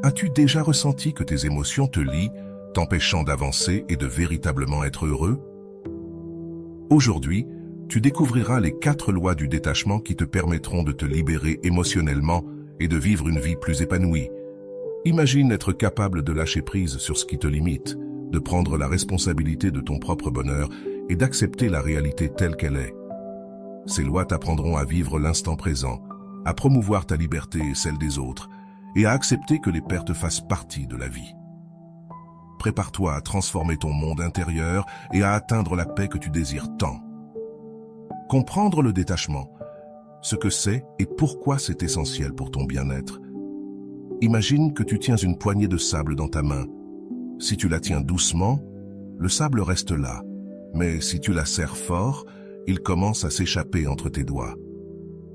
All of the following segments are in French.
As-tu déjà ressenti que tes émotions te lient, t'empêchant d'avancer et de véritablement être heureux? Aujourd'hui, tu découvriras les 4 lois du détachement qui te permettront de te libérer émotionnellement et de vivre une vie plus épanouie. Imagine être capable de lâcher prise sur ce qui te limite, de prendre la responsabilité de ton propre bonheur et d'accepter la réalité telle qu'elle est. Ces lois t'apprendront à vivre l'instant présent, à promouvoir ta liberté et celle des autres, et à accepter que les pertes fassent partie de la vie. Prépare-toi à transformer ton monde intérieur et à atteindre la paix que tu désires tant. Comprendre le détachement, ce que c'est et pourquoi c'est essentiel pour ton bien-être. Imagine que tu tiens une poignée de sable dans ta main. Si tu la tiens doucement, le sable reste là, mais si tu la serres fort, il commence à s'échapper entre tes doigts.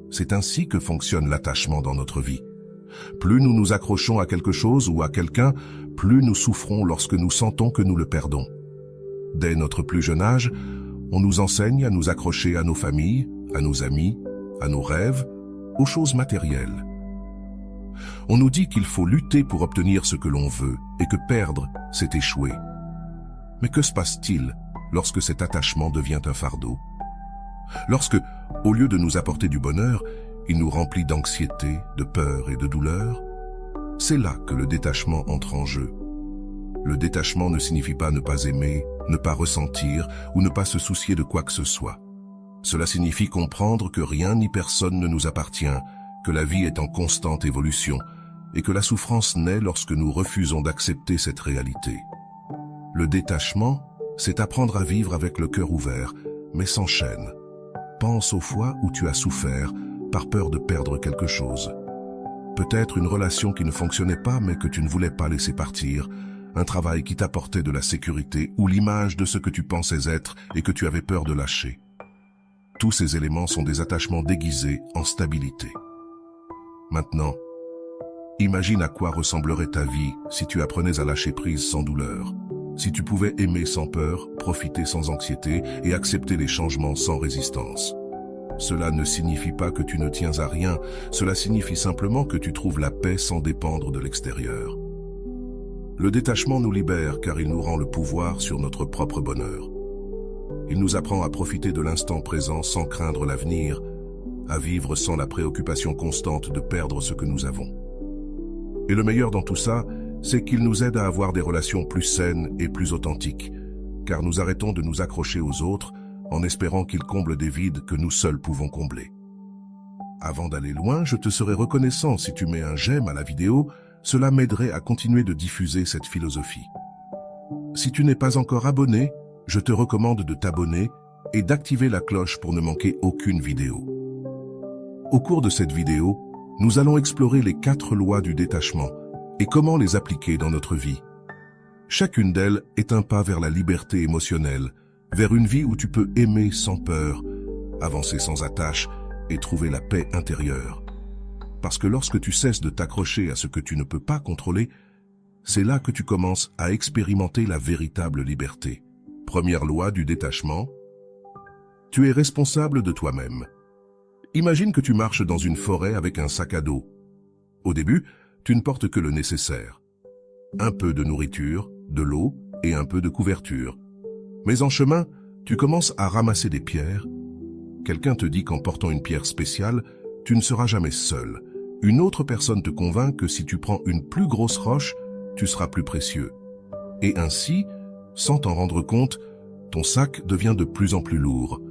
C'est ainsi que fonctionne l'attachement dans notre vie. Plus nous nous accrochons à quelque chose ou à quelqu'un, plus nous souffrons lorsque nous sentons que nous le perdons. Dès notre plus jeune âge, on nous enseigne à nous accrocher à nos familles, à nos amis, à nos rêves, aux choses matérielles. On nous dit qu'il faut lutter pour obtenir ce que l'on veut et que perdre, c'est échouer. Mais que se passe-t-il lorsque cet attachement devient un fardeau? Lorsque, au lieu de nous apporter du bonheur, il nous remplit d'anxiété, de peur et de douleur? C'est là que le détachement entre en jeu. Le détachement ne signifie pas ne pas aimer, ne pas ressentir ou ne pas se soucier de quoi que ce soit. Cela signifie comprendre que rien ni personne ne nous appartient, que la vie est en constante évolution et que la souffrance naît lorsque nous refusons d'accepter cette réalité. Le détachement, c'est apprendre à vivre avec le cœur ouvert, mais sans chaîne. Pense aux fois où tu as souffert par peur de perdre quelque chose. Peut-être une relation qui ne fonctionnait pas mais que tu ne voulais pas laisser partir, un travail qui t'apportait de la sécurité ou l'image de ce que tu pensais être et que tu avais peur de lâcher. Tous ces éléments sont des attachements déguisés en stabilité. Maintenant, imagine à quoi ressemblerait ta vie si tu apprenais à lâcher prise sans douleur, si tu pouvais aimer sans peur, profiter sans anxiété et accepter les changements sans résistance. Cela ne signifie pas que tu ne tiens à rien, cela signifie simplement que tu trouves la paix sans dépendre de l'extérieur. Le détachement nous libère car il nous rend le pouvoir sur notre propre bonheur. Il nous apprend à profiter de l'instant présent sans craindre l'avenir, à vivre sans la préoccupation constante de perdre ce que nous avons. Et le meilleur dans tout ça, c'est qu'il nous aide à avoir des relations plus saines et plus authentiques, car nous arrêtons de nous accrocher aux autres en espérant qu'ils comblent des vides que nous seuls pouvons combler. Avant d'aller loin, je te serais reconnaissant si tu mets un j'aime à la vidéo, cela m'aiderait à continuer de diffuser cette philosophie. Si tu n'es pas encore abonné, je te recommande de t'abonner et d'activer la cloche pour ne manquer aucune vidéo. Au cours de cette vidéo, nous allons explorer les 4 lois du détachement et comment les appliquer dans notre vie. Chacune d'elles est un pas vers la liberté émotionnelle, vers une vie où tu peux aimer sans peur, avancer sans attache et trouver la paix intérieure. Parce que lorsque tu cesses de t'accrocher à ce que tu ne peux pas contrôler, c'est là que tu commences à expérimenter la véritable liberté. Première loi du détachement, tu es responsable de toi-même. Imagine que tu marches dans une forêt avec un sac à dos. Au début, tu ne portes que le nécessaire. Un peu de nourriture, de l'eau et un peu de couverture. Mais en chemin, tu commences à ramasser des pierres. Quelqu'un te dit qu'en portant une pierre spéciale, tu ne seras jamais seul. Une autre personne te convainc que si tu prends une plus grosse roche, tu seras plus précieux. Et ainsi, sans t'en rendre compte, ton sac devient de plus en plus lourd.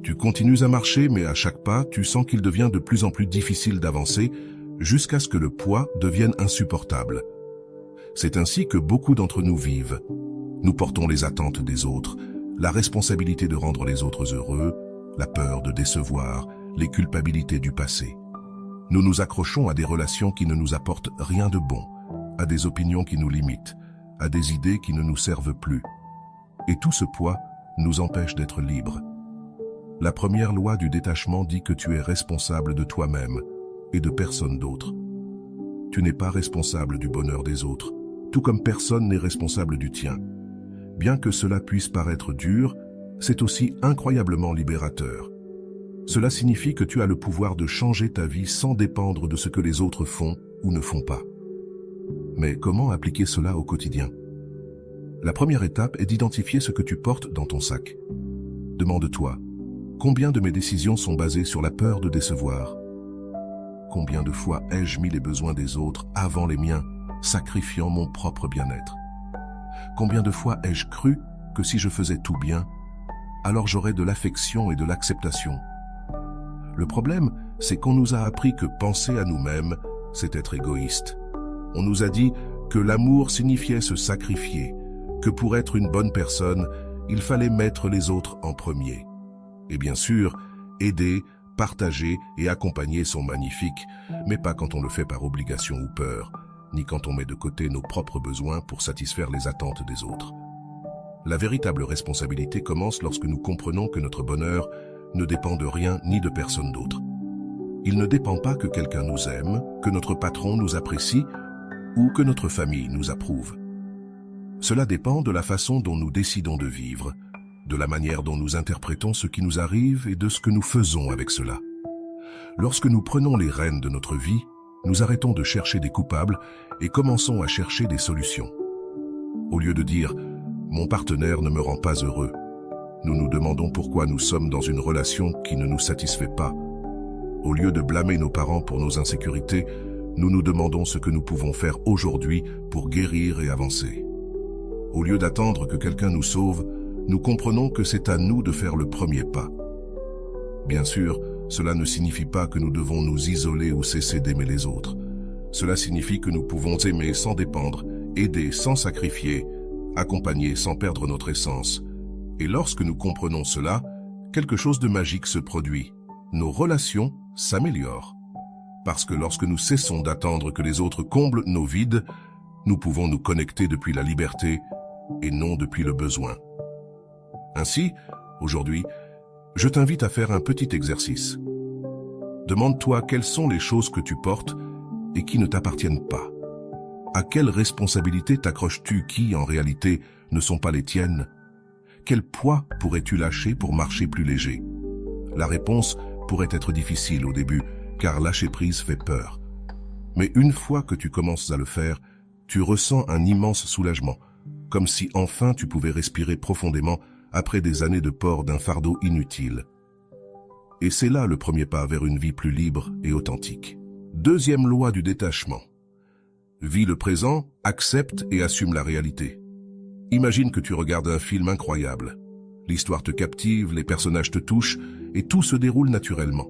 Tu continues à marcher, mais à chaque pas, tu sens qu'il devient de plus en plus difficile d'avancer, jusqu'à ce que le poids devienne insupportable. C'est ainsi que beaucoup d'entre nous vivent. Nous portons les attentes des autres, la responsabilité de rendre les autres heureux, la peur de décevoir, les culpabilités du passé. Nous nous accrochons à des relations qui ne nous apportent rien de bon, à des opinions qui nous limitent, à des idées qui ne nous servent plus. Et tout ce poids nous empêche d'être libres. La première loi du détachement dit que tu es responsable de toi-même et de personne d'autre. Tu n'es pas responsable du bonheur des autres, tout comme personne n'est responsable du tien. Bien que cela puisse paraître dur, c'est aussi incroyablement libérateur. Cela signifie que tu as le pouvoir de changer ta vie sans dépendre de ce que les autres font ou ne font pas. Mais comment appliquer cela au quotidien? La première étape est d'identifier ce que tu portes dans ton sac. Demande-toi, combien de mes décisions sont basées sur la peur de décevoir? Combien de fois ai-je mis les besoins des autres avant les miens, sacrifiant mon propre bien-être? Combien de fois ai-je cru que si je faisais tout bien, alors j'aurais de l'affection et de l'acceptation? Le problème, c'est qu'on nous a appris que penser à nous-mêmes, c'est être égoïste. On nous a dit que l'amour signifiait se sacrifier, que pour être une bonne personne, il fallait mettre les autres en premier. Et bien sûr, aider, partager et accompagner sont magnifiques, mais pas quand on le fait par obligation ou peur, ni quand on met de côté nos propres besoins pour satisfaire les attentes des autres. La véritable responsabilité commence lorsque nous comprenons que notre bonheur ne dépend de rien ni de personne d'autre. Il ne dépend pas que quelqu'un nous aime, que notre patron nous apprécie ou que notre famille nous approuve. Cela dépend de la façon dont nous décidons de vivre, de la manière dont nous interprétons ce qui nous arrive et de ce que nous faisons avec cela. Lorsque nous prenons les rênes de notre vie, nous arrêtons de chercher des coupables et commençons à chercher des solutions. Au lieu de dire « mon partenaire ne me rend pas heureux », nous nous demandons pourquoi nous sommes dans une relation qui ne nous satisfait pas. Au lieu de blâmer nos parents pour nos insécurités, nous nous demandons ce que nous pouvons faire aujourd'hui pour guérir et avancer. Au lieu d'attendre que quelqu'un nous sauve, nous comprenons que c'est à nous de faire le premier pas. Bien sûr, cela ne signifie pas que nous devons nous isoler ou cesser d'aimer les autres. Cela signifie que nous pouvons aimer sans dépendre, aider sans sacrifier, accompagner sans perdre notre essence. Et lorsque nous comprenons cela, quelque chose de magique se produit. Nos relations s'améliorent. Parce que lorsque nous cessons d'attendre que les autres comblent nos vides, nous pouvons nous connecter depuis la liberté et non depuis le besoin. Ainsi, aujourd'hui, je t'invite à faire un petit exercice. Demande-toi quelles sont les choses que tu portes et qui ne t'appartiennent pas. À quelles responsabilités t'accroches-tu qui, en réalité, ne sont pas les tiennes? Quel poids pourrais-tu lâcher pour marcher plus léger? La réponse pourrait être difficile au début, car lâcher prise fait peur. Mais une fois que tu commences à le faire, tu ressens un immense soulagement, comme si enfin tu pouvais respirer profondément après des années de port d'un fardeau inutile. Et c'est là le premier pas vers une vie plus libre et authentique. Deuxième loi du détachement. Vis le présent, accepte et assume la réalité. Imagine que tu regardes un film incroyable. L'histoire te captive, les personnages te touchent et tout se déroule naturellement.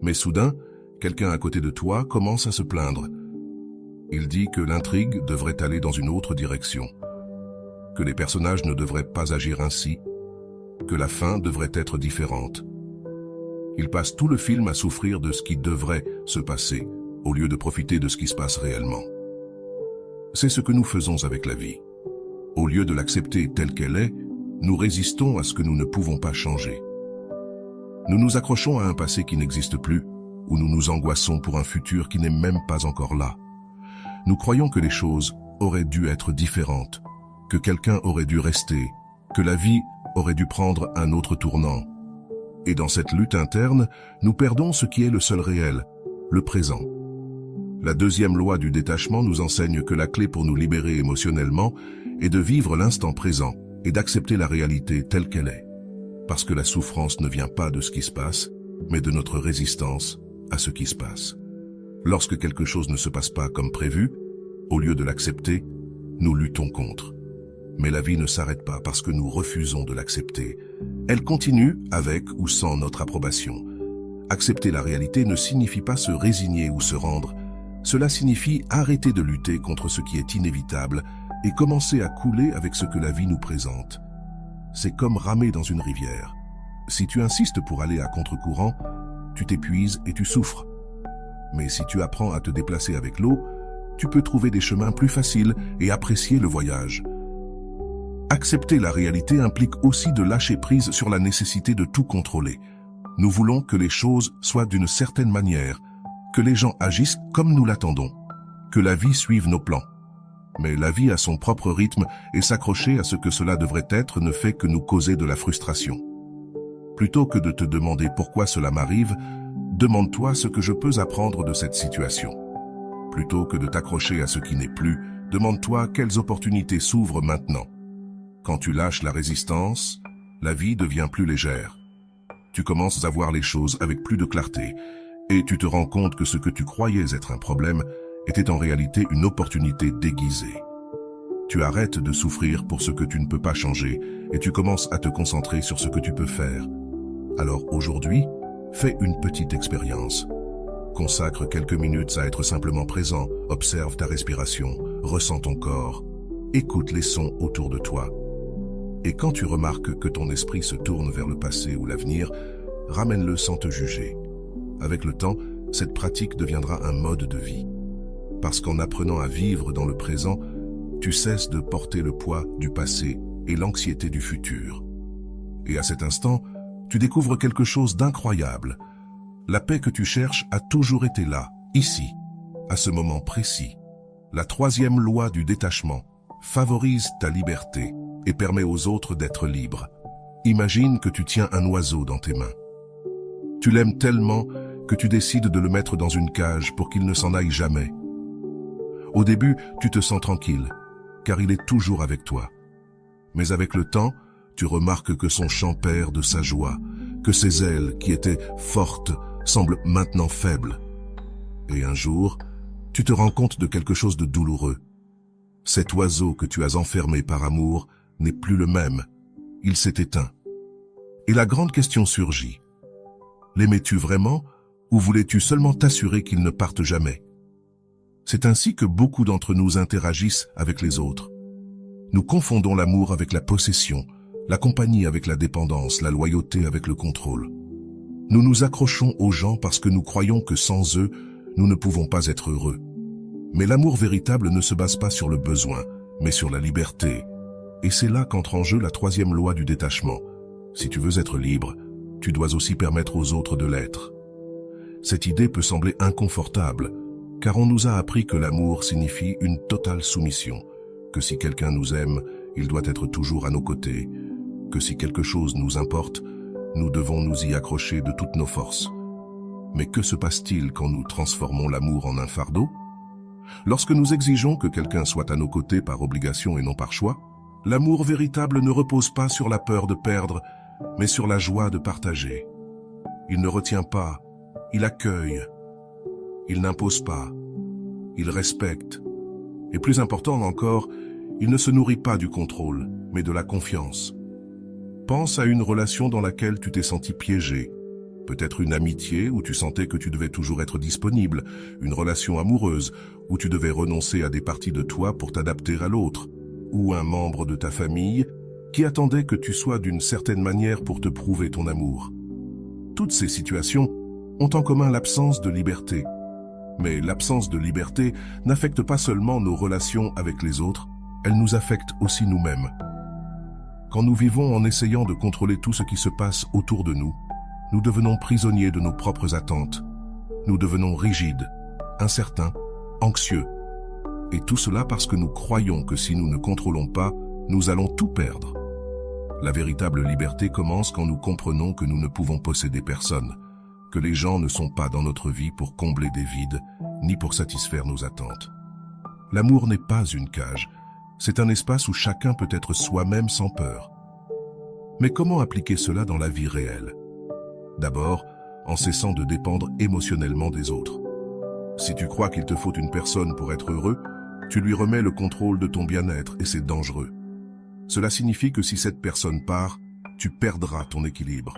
Mais soudain, quelqu'un à côté de toi commence à se plaindre. Il dit que l'intrigue devrait aller dans une autre direction, que les personnages ne devraient pas agir ainsi, que la fin devrait être différente. Il passe tout le film à souffrir de ce qui devrait se passer, au lieu de profiter de ce qui se passe réellement. C'est ce que nous faisons avec la vie. Au lieu de l'accepter telle qu'elle est, nous résistons à ce que nous ne pouvons pas changer. Nous nous accrochons à un passé qui n'existe plus, ou nous nous angoissons pour un futur qui n'est même pas encore là. Nous croyons que les choses auraient dû être différentes, que quelqu'un aurait dû rester, que la vie aurait dû prendre un autre tournant. Et dans cette lutte interne, nous perdons ce qui est le seul réel, le présent. La deuxième loi du détachement nous enseigne que la clé pour nous libérer émotionnellement est de vivre l'instant présent et d'accepter la réalité telle qu'elle est. Parce que la souffrance ne vient pas de ce qui se passe, mais de notre résistance à ce qui se passe. Lorsque quelque chose ne se passe pas comme prévu, au lieu de l'accepter, nous luttons contre. Mais la vie ne s'arrête pas parce que nous refusons de l'accepter. Elle continue avec ou sans notre approbation. Accepter la réalité ne signifie pas se résigner ou se rendre. Cela signifie arrêter de lutter contre ce qui est inévitable et commencer à couler avec ce que la vie nous présente. C'est comme ramer dans une rivière. Si tu insistes pour aller à contre-courant, tu t'épuises et tu souffres. Mais si tu apprends à te déplacer avec l'eau, tu peux trouver des chemins plus faciles et apprécier le voyage. Accepter la réalité implique aussi de lâcher prise sur la nécessité de tout contrôler. Nous voulons que les choses soient d'une certaine manière, que les gens agissent comme nous l'attendons, que la vie suive nos plans. Mais la vie a son propre rythme et s'accrocher à ce que cela devrait être ne fait que nous causer de la frustration. Plutôt que de te demander pourquoi cela m'arrive, demande-toi ce que je peux apprendre de cette situation. Plutôt que de t'accrocher à ce qui n'est plus, Demande-toi quelles opportunités s'ouvrent maintenant. Quand tu lâches la résistance, la vie devient plus légère. Tu commences à voir les choses avec plus de clarté et tu te rends compte que ce que tu croyais être un problème était en réalité une opportunité déguisée. Tu arrêtes de souffrir pour ce que tu ne peux pas changer et tu commences à te concentrer sur ce que tu peux faire. Alors aujourd'hui, fais une petite expérience. Consacre quelques minutes à être simplement présent, observe ta respiration, ressens ton corps, écoute les sons autour de toi. Et quand tu remarques que ton esprit se tourne vers le passé ou l'avenir, ramène-le sans te juger. Avec le temps, cette pratique deviendra un mode de vie. Parce qu'en apprenant à vivre dans le présent, tu cesses de porter le poids du passé et l'anxiété du futur. Et à cet instant, tu découvres quelque chose d'incroyable. La paix que tu cherches a toujours été là, ici, à ce moment précis. La troisième loi du détachement favorise ta liberté et permet aux autres d'être libres. Imagine que tu tiens un oiseau dans tes mains. Tu l'aimes tellement que tu décides de le mettre dans une cage pour qu'il ne s'en aille jamais. Au début, tu te sens tranquille, car il est toujours avec toi. Mais avec le temps, tu remarques que son chant perd de sa joie, que ses ailes, qui étaient fortes, semblent maintenant faibles. Et un jour, tu te rends compte de quelque chose de douloureux. Cet oiseau que tu as enfermé par amour n'est plus le même. Il s'est éteint. Et la grande question surgit. L'aimais-tu vraiment ou voulais-tu seulement t'assurer qu'il ne parte jamais? C'est ainsi que beaucoup d'entre nous interagissent avec les autres. Nous confondons l'amour avec la possession, la compagnie avec la dépendance, la loyauté avec le contrôle. Nous nous accrochons aux gens parce que nous croyons que sans eux, nous ne pouvons pas être heureux. Mais l'amour véritable ne se base pas sur le besoin, mais sur la liberté. Et c'est là qu'entre en jeu la troisième loi du détachement. Si tu veux être libre, tu dois aussi permettre aux autres de l'être. Cette idée peut sembler inconfortable, car on nous a appris que l'amour signifie une totale soumission, que si quelqu'un nous aime, il doit être toujours à nos côtés, que si quelque chose nous importe, nous devons nous y accrocher de toutes nos forces. Mais que se passe-t-il quand nous transformons l'amour en un fardeau? Lorsque nous exigeons que quelqu'un soit à nos côtés par obligation et non par choix, l'amour véritable ne repose pas sur la peur de perdre, mais sur la joie de partager. Il ne retient pas, il accueille. Il n'impose pas, il respecte. Et plus important encore, il ne se nourrit pas du contrôle, mais de la confiance. Pense à une relation dans laquelle tu t'es senti piégé. Peut-être une amitié où tu sentais que tu devais toujours être disponible, une relation amoureuse où tu devais renoncer à des parties de toi pour t'adapter à l'autre, ou un membre de ta famille qui attendait que tu sois d'une certaine manière pour te prouver ton amour. Toutes ces situations ont en commun l'absence de liberté. Mais l'absence de liberté n'affecte pas seulement nos relations avec les autres, elle nous affecte aussi nous-mêmes. Quand nous vivons en essayant de contrôler tout ce qui se passe autour de nous, nous devenons prisonniers de nos propres attentes. Nous devenons rigides, incertains, anxieux. Et tout cela parce que nous croyons que si nous ne contrôlons pas, nous allons tout perdre. La véritable liberté commence quand nous comprenons que nous ne pouvons posséder personne, que les gens ne sont pas dans notre vie pour combler des vides, ni pour satisfaire nos attentes. L'amour n'est pas une cage, c'est un espace où chacun peut être soi-même sans peur. Mais comment appliquer cela dans la vie réelle? D'abord, en cessant de dépendre émotionnellement des autres. Si tu crois qu'il te faut une personne pour être heureux, tu lui remets le contrôle de ton bien-être et c'est dangereux. Cela signifie que si cette personne part, tu perdras ton équilibre.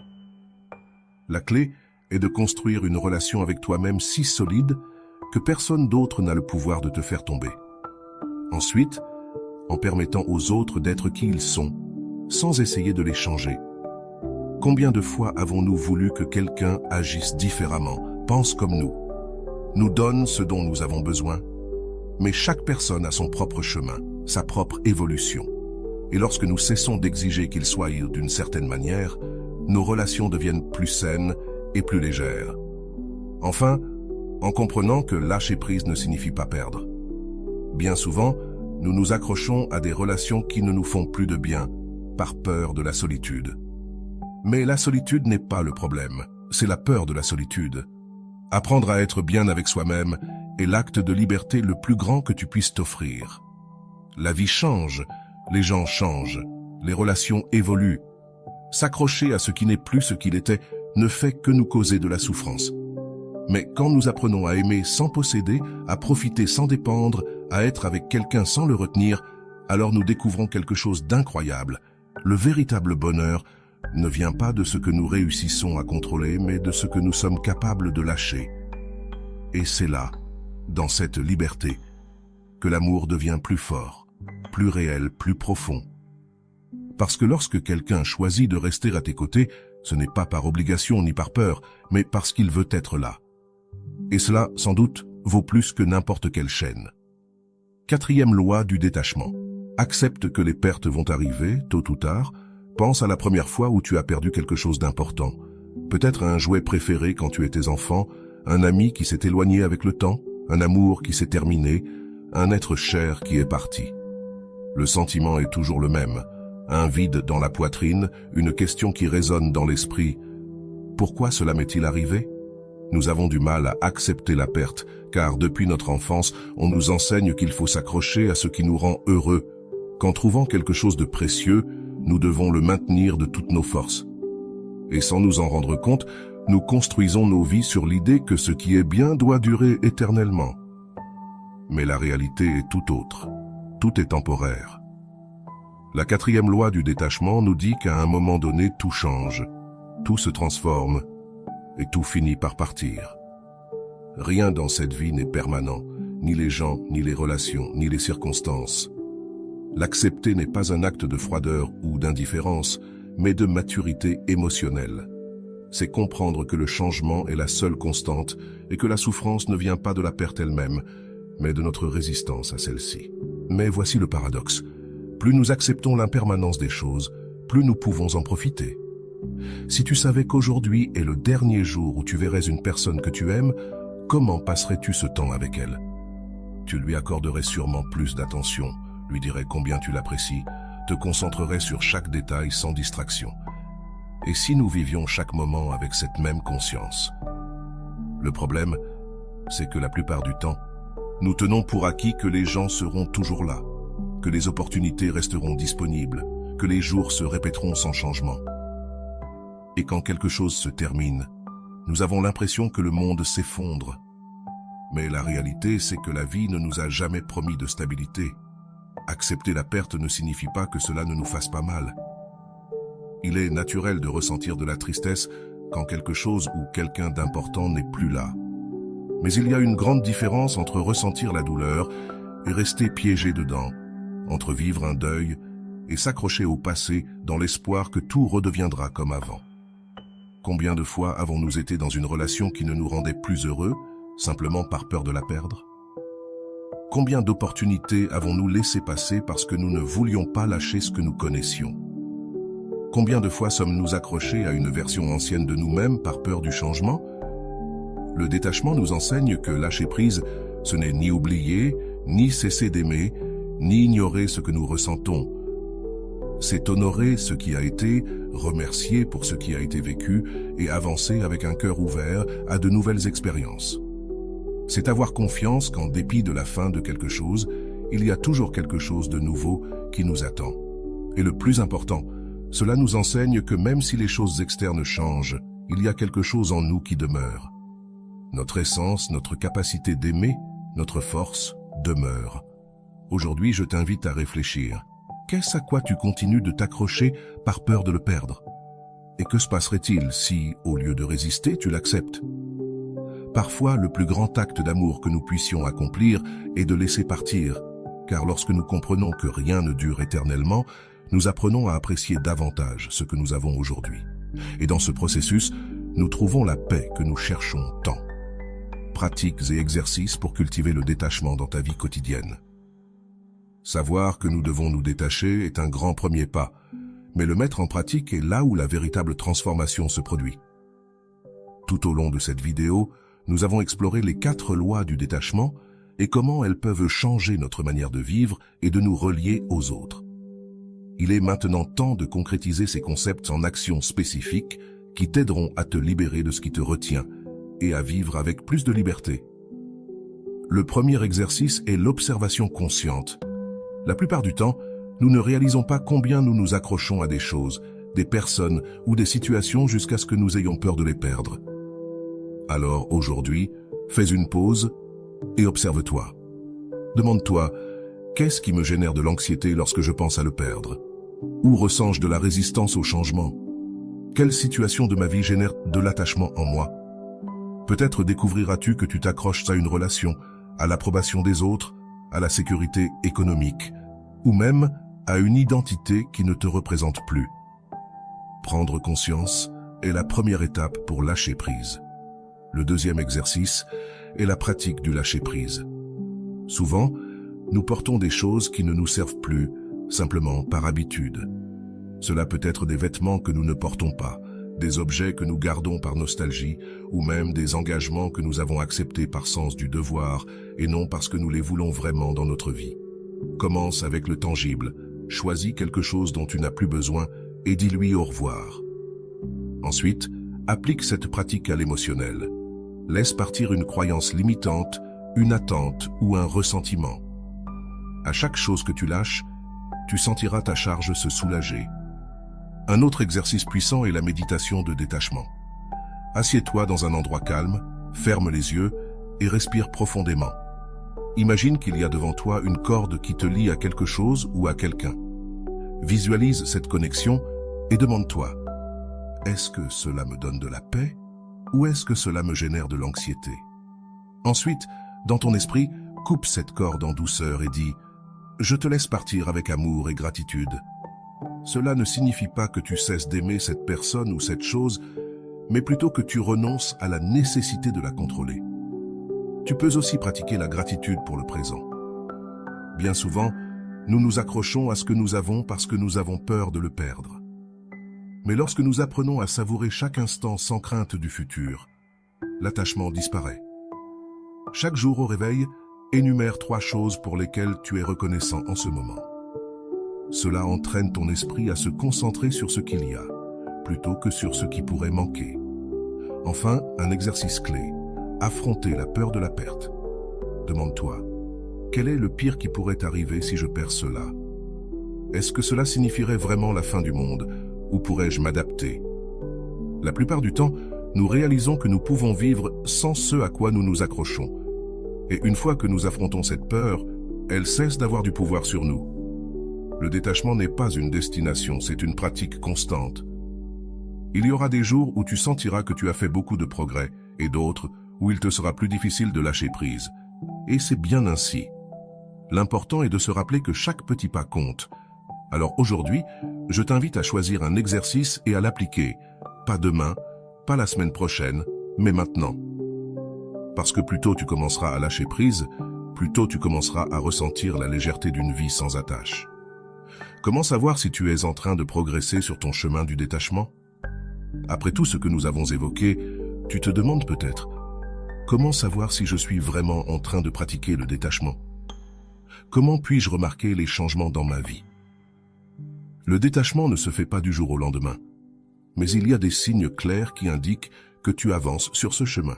La clé est de construire une relation avec toi-même si solide que personne d'autre n'a le pouvoir de te faire tomber. Ensuite, en permettant aux autres d'être qui ils sont, sans essayer de les changer. Combien de fois avons-nous voulu que quelqu'un agisse différemment, pense comme nous donne ce dont nous avons besoin? Mais chaque personne a son propre chemin, sa propre évolution. Et lorsque nous cessons d'exiger qu'il soit d'une certaine manière, nos relations deviennent plus saines et plus légères. Enfin, en comprenant que lâcher prise ne signifie pas perdre. Bien souvent, nous nous accrochons à des relations qui ne nous font plus de bien, par peur de la solitude. Mais la solitude n'est pas le problème, c'est la peur de la solitude. Apprendre à être bien avec soi-même est l'acte de liberté le plus grand que tu puisses t'offrir. La vie change, les gens changent, les relations évoluent. S'accrocher à ce qui n'est plus ce qu'il était ne fait que nous causer de la souffrance. Mais quand nous apprenons à aimer sans posséder, à profiter sans dépendre, à être avec quelqu'un sans le retenir, alors nous découvrons quelque chose d'incroyable. Le véritable bonheur ne vient pas de ce que nous réussissons à contrôler, mais de ce que nous sommes capables de lâcher. Et c'est là, dans cette liberté, que l'amour devient plus fort, plus réel, plus profond. Parce que lorsque quelqu'un choisit de rester à tes côtés, ce n'est pas par obligation ni par peur, mais parce qu'il veut être là. Et cela, sans doute, vaut plus que n'importe quelle chaîne. 4e loi du détachement. Accepte que les pertes vont arriver, tôt ou tard. Pense à la première fois où tu as perdu quelque chose d'important. Peut-être un jouet préféré quand tu étais enfant, un ami qui s'est éloigné avec le temps, un amour qui s'est terminé, un être cher qui est parti. Le sentiment est toujours le même. Un vide dans la poitrine, une question qui résonne dans l'esprit. Pourquoi cela m'est-il arrivé ? Nous avons du mal à accepter la perte, car depuis notre enfance, on nous enseigne qu'il faut s'accrocher à ce qui nous rend heureux, qu'en trouvant quelque chose de précieux, nous devons le maintenir de toutes nos forces. Et sans nous en rendre compte, nous construisons nos vies sur l'idée que ce qui est bien doit durer éternellement. Mais la réalité est tout autre. Tout est temporaire. La 4e loi du détachement nous dit qu'à un moment donné, tout change, tout se transforme et tout finit par partir. Rien dans cette vie n'est permanent, ni les gens, ni les relations, ni les circonstances. L'accepter n'est pas un acte de froideur ou d'indifférence, mais de maturité émotionnelle. C'est comprendre que le changement est la seule constante et que la souffrance ne vient pas de la perte elle-même, mais de notre résistance à celle-ci. Mais voici le paradoxe. Plus nous acceptons l'impermanence des choses, plus nous pouvons en profiter. Si tu savais qu'aujourd'hui est le dernier jour où tu verrais une personne que tu aimes, comment passerais-tu ce temps avec elle? Tu lui accorderais sûrement plus d'attention, lui dirais combien tu l'apprécies, te concentrerais sur chaque détail sans distraction. Et si nous vivions chaque moment avec cette même conscience? Le problème, c'est que la plupart du temps, nous tenons pour acquis que les gens seront toujours là, que les opportunités resteront disponibles, que les jours se répéteront sans changement. Et quand quelque chose se termine, nous avons l'impression que le monde s'effondre. Mais la réalité, c'est que la vie ne nous a jamais promis de stabilité. Accepter la perte ne signifie pas que cela ne nous fasse pas mal. Il est naturel de ressentir de la tristesse quand quelque chose ou quelqu'un d'important n'est plus là. Mais il y a une grande différence entre ressentir la douleur et rester piégé dedans, entre vivre un deuil et s'accrocher au passé dans l'espoir que tout redeviendra comme avant. Combien de fois avons-nous été dans une relation qui ne nous rendait plus heureux, simplement par peur de la perdre? Combien d'opportunités avons-nous laissé passer parce que nous ne voulions pas lâcher ce que nous connaissions? Combien de fois sommes-nous accrochés à une version ancienne de nous-mêmes par peur du changement? Le détachement nous enseigne que lâcher prise, ce n'est ni oublier, ni cesser d'aimer, ni ignorer ce que nous ressentons. C'est honorer ce qui a été, remercier pour ce qui a été vécu et avancer avec un cœur ouvert à de nouvelles expériences. C'est avoir confiance qu'en dépit de la fin de quelque chose, il y a toujours quelque chose de nouveau qui nous attend. Et le plus important, cela nous enseigne que même si les choses externes changent, il y a quelque chose en nous qui demeure. Notre essence, notre capacité d'aimer, notre force demeure. Aujourd'hui, je t'invite à réfléchir. Qu'est-ce à quoi tu continues de t'accrocher par peur de le perdre? Et que se passerait-il si, au lieu de résister, tu l'acceptes? Parfois, le plus grand acte d'amour que nous puissions accomplir est de laisser partir, car lorsque nous comprenons que rien ne dure éternellement, nous apprenons à apprécier davantage ce que nous avons aujourd'hui. Et dans ce processus, nous trouvons la paix que nous cherchons tant. Pratiques et exercices pour cultiver le détachement dans ta vie quotidienne. Savoir que nous devons nous détacher est un grand premier pas, mais le mettre en pratique est là où la véritable transformation se produit. Tout au long de cette vidéo, nous avons exploré les 4 lois du détachement et comment elles peuvent changer notre manière de vivre et de nous relier aux autres. Il est maintenant temps de concrétiser ces concepts en actions spécifiques qui t'aideront à te libérer de ce qui te retient et à vivre avec plus de liberté. Le premier exercice est l'observation consciente. La plupart du temps, nous ne réalisons pas combien nous nous accrochons à des choses, des personnes ou des situations jusqu'à ce que nous ayons peur de les perdre. Alors aujourd'hui, fais une pause et observe-toi. Demande-toi, qu'est-ce qui me génère de l'anxiété lorsque je pense à le perdre? Où ressens-je de la résistance au changement? Quelle situation de ma vie génère de l'attachement en moi? Peut-être découvriras-tu que tu t'accroches à une relation, à l'approbation des autres, à la sécurité économique, ou même à une identité qui ne te représente plus. Prendre conscience est la première étape pour lâcher prise. Le deuxième exercice est la pratique du lâcher prise. Souvent, nous portons des choses qui ne nous servent plus, simplement par habitude. Cela peut être des vêtements que nous ne portons pas, des objets que nous gardons par nostalgie, ou même des engagements que nous avons acceptés par sens du devoir et non parce que nous les voulons vraiment dans notre vie. Commence avec le tangible, choisis quelque chose dont tu n'as plus besoin et dis-lui au revoir. Ensuite, applique cette pratique à l'émotionnel. Laisse partir une croyance limitante, une attente ou un ressentiment. À chaque chose que tu lâches, tu sentiras ta charge se soulager. Un autre exercice puissant est la méditation de détachement. Assieds-toi dans un endroit calme, ferme les yeux et respire profondément. Imagine qu'il y a devant toi une corde qui te lie à quelque chose ou à quelqu'un. Visualise cette connexion et demande-toi, est-ce que cela me donne de la paix ou est-ce que cela me génère de l'anxiété? Ensuite, dans ton esprit, coupe cette corde en douceur et dis, je te laisse partir avec amour et gratitude. Cela ne signifie pas que tu cesses d'aimer cette personne ou cette chose, mais plutôt que tu renonces à la nécessité de la contrôler. Tu peux aussi pratiquer la gratitude pour le présent. Bien souvent, nous nous accrochons à ce que nous avons parce que nous avons peur de le perdre. Mais lorsque nous apprenons à savourer chaque instant sans crainte du futur, l'attachement disparaît. Chaque jour au réveil, énumère 3 choses pour lesquelles tu es reconnaissant en ce moment. Cela entraîne ton esprit à se concentrer sur ce qu'il y a, plutôt que sur ce qui pourrait manquer. Enfin, un exercice clé, affronter la peur de la perte. Demande-toi, quel est le pire qui pourrait arriver si je perds cela? Est-ce que cela signifierait vraiment la fin du monde, ou pourrais-je m'adapter? La plupart du temps, nous réalisons que nous pouvons vivre sans ce à quoi nous nous accrochons. Et une fois que nous affrontons cette peur, elle cesse d'avoir du pouvoir sur nous. Le détachement n'est pas une destination, c'est une pratique constante. Il y aura des jours où tu sentiras que tu as fait beaucoup de progrès, et d'autres où il te sera plus difficile de lâcher prise. Et c'est bien ainsi. L'important est de se rappeler que chaque petit pas compte. Alors aujourd'hui, je t'invite à choisir un exercice et à l'appliquer. Pas demain, pas la semaine prochaine, mais maintenant. Parce que plus tôt tu commenceras à lâcher prise, plus tôt tu commenceras à ressentir la légèreté d'une vie sans attache. Comment savoir si tu es en train de progresser sur ton chemin du détachement? Après tout ce que nous avons évoqué, tu te demandes peut-être, comment savoir si je suis vraiment en train de pratiquer le détachement? Comment puis-je remarquer les changements dans ma vie? Le détachement ne se fait pas du jour au lendemain, mais il y a des signes clairs qui indiquent que tu avances sur ce chemin.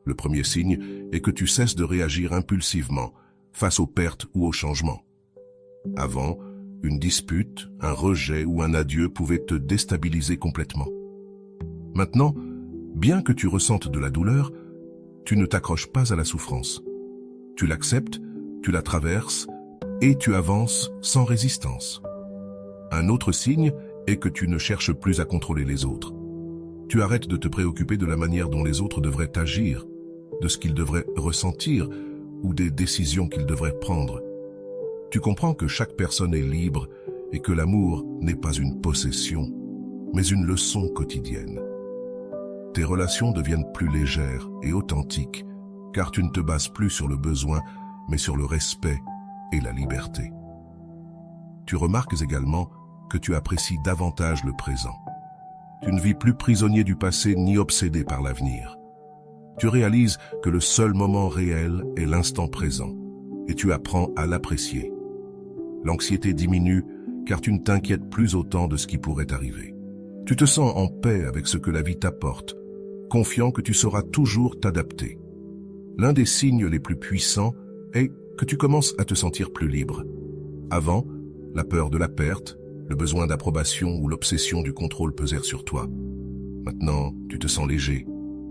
Le premier signe est que tu cesses de réagir impulsivement face aux pertes ou aux changements. Avant, une dispute, un rejet ou un adieu pouvaient te déstabiliser complètement. Maintenant, bien que tu ressentes de la douleur, tu ne t'accroches pas à la souffrance. Tu l'acceptes, tu la traverses et tu avances sans résistance. Un autre signe est que tu ne cherches plus à contrôler les autres. Tu arrêtes de te préoccuper de la manière dont les autres devraient agir, de ce qu'ils devraient ressentir ou des décisions qu'ils devraient prendre. Tu comprends que chaque personne est libre et que l'amour n'est pas une possession, mais une leçon quotidienne. Tes relations deviennent plus légères et authentiques, car tu ne te bases plus sur le besoin, mais sur le respect et la liberté. Tu remarques également que tu apprécies davantage le présent. Tu ne vis plus prisonnier du passé ni obsédé par l'avenir. Tu réalises que le seul moment réel est l'instant présent, et tu apprends à l'apprécier. L'anxiété diminue car tu ne t'inquiètes plus autant de ce qui pourrait arriver. Tu te sens en paix avec ce que la vie t'apporte, confiant que tu sauras toujours t'adapter. L'un des signes les plus puissants est que tu commences à te sentir plus libre. Avant, la peur de la perte, le besoin d'approbation ou l'obsession du contrôle pesèrent sur toi. Maintenant, tu te sens léger.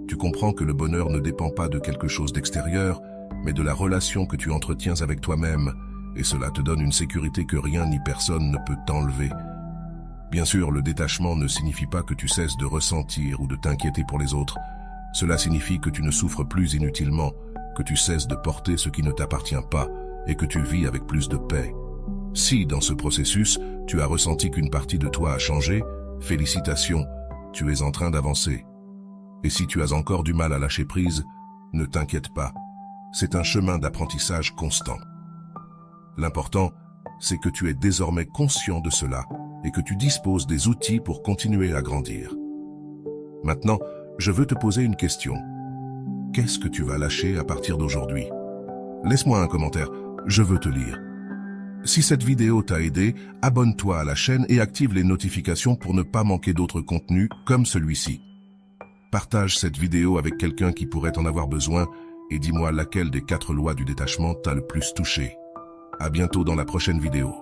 Tu comprends que le bonheur ne dépend pas de quelque chose d'extérieur, mais de la relation que tu entretiens avec toi-même, et cela te donne une sécurité que rien ni personne ne peut t'enlever. Bien sûr, le détachement ne signifie pas que tu cesses de ressentir ou de t'inquiéter pour les autres. Cela signifie que tu ne souffres plus inutilement, que tu cesses de porter ce qui ne t'appartient pas, et que tu vis avec plus de paix. Si, dans ce processus, tu as ressenti qu'une partie de toi a changé, félicitations, tu es en train d'avancer. Et si tu as encore du mal à lâcher prise, ne t'inquiète pas. C'est un chemin d'apprentissage constant. L'important, c'est que tu es désormais conscient de cela et que tu disposes des outils pour continuer à grandir. Maintenant, je veux te poser une question. Qu'est-ce que tu vas lâcher à partir d'aujourd'hui? Laisse-moi un commentaire, je veux te lire. Si cette vidéo t'a aidé, abonne-toi à la chaîne et active les notifications pour ne pas manquer d'autres contenus comme celui-ci. Partage cette vidéo avec quelqu'un qui pourrait en avoir besoin et dis-moi laquelle des 4 lois du détachement t'a le plus touché. À bientôt dans la prochaine vidéo.